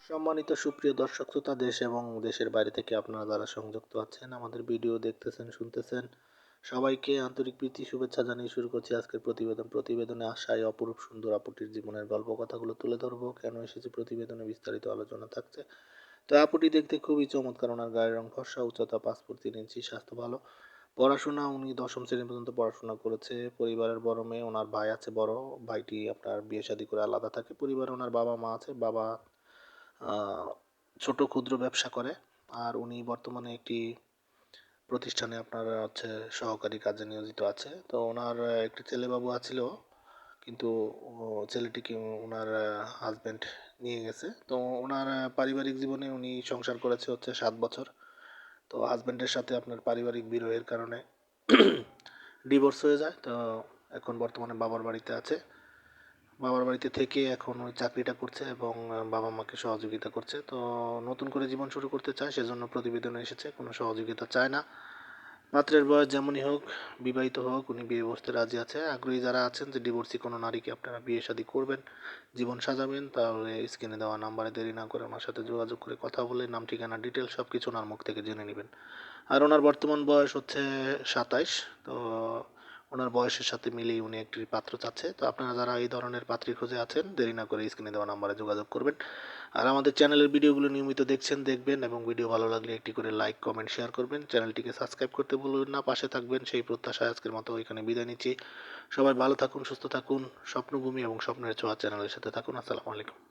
সম্মানিত সুপ্রিয় দর্শক শ্রোতা, দেশ এবং দেশের বাইরে থেকে আপনারা যারা সংযুক্ত আছেন আমাদের ভিডিও দেখতেছেন শুনতেছেন, সবাইকে আন্তরিক প্রীতি শুভেচ্ছা জানিয়ে শুরু করছি আজকের প্রতিবেদনে আশায় অপরূপ সুন্দর আপুটির জীবনের গল্প কথাগুলো তুলে ধরবো। কেন এসেছি প্রতিবেদনে বিস্তারিত আলোচনা থাকছে। তো আপুটি দেখতে খুবই চমৎকার, ওনার গায়ের রং ফর্সা, উচ্চতা 5 ফুট 3 ইঞ্চি, স্বাস্থ্য ভালো। পড়াশোনা উনি 10ম শ্রেণী পর্যন্ত পড়াশোনা করেছে। পরিবারের বড় মেয়ে, ওনার ভাই আছে বড় ভাইটি আপনার বিয়ে শাদী করে আলাদা থাকে। পরিবারে ওনার বাবা মা আছে। বাবা আহ, ছোট ক্ষুদ্র ব্যবসা করে, আর উনি বর্তমানে একটি প্রতিষ্ঠানে আপনার হচ্ছে সহকারী কাজে নিয়োজিত আছে। তো ওনার একটি ছেলে বাবু আছিল, কিন্তু ছেলেটিকে ওনার হাজবেন্ড নিয়ে গেছে। তো ওনার পারিবারিক জীবনে উনি সংসার করেছে হচ্ছে 7 বছর। তো হাজবেন্ডের সাথে আপনার পারিবারিক বিরোধের কারণে ডিভোর্স হয়ে যায়। তো এখন বর্তমানে বাবার বাড়িতে আছে। বাবার বাড়িতে থেকে এখন ওই চাকরিটা করছে এবং বাবা মাকে সহযোগিতা করছে। তো নতুন করে জীবন শুরু করতে চায়, সেজন্য প্রতিবেদনে এসেছে। কোনো সহযোগিতা চায় না। পাত্রের বয়স যেমনই হোক, বিবাহিত হোক, উনি বিয়ে বসতে রাজি আছে। আগ্রহী যারা আছেন যে ডিভোর্সি কোনো নারীকে আপনারা বিয়ে শাদী করবেন, জীবন সাজাবেন, তাহলে স্ক্রিনে দেওয়া নাম্বারে দেরি না করে ওনার সাথে যোগাযোগ করে কথা বলে নাম ঠিকানা ডিটেলস সব কিছু ওনার মুখ থেকে জেনে নেবেন। আর ওনার বর্তমান বয়স হচ্ছে 27। তো ওনার বয়সের সাথে মিলিয়ে উনি একটি পাত্র চাচ্ছে। তো আপনারা যারা এই ধরনের পাত্রী খুঁজে আছেন, দেরি না করে স্ক্রিনে দেওয়া নাম্বারে যোগাযোগ করবেন। আর আমাদের চ্যানেলের ভিডিওগুলো নিয়মিত দেখবেন এবং ভিডিও ভালো লাগলে একটি করে লাইক কমেন্ট শেয়ার করবেন। চ্যানেলটিকে সাবস্ক্রাইব করতে ভুলবেন না, পাশে থাকবেন সেই প্রত্যাশায় আজকের মতো এখানে বিদায় নিচ্ছি। সবাই ভালো থাকুন, সুস্থ থাকুন। স্বপ্নভূমি এবং স্বপ্নের ছোঁয়া চ্যানেলের সাথে থাকুন। আসসালামু আলাইকুম।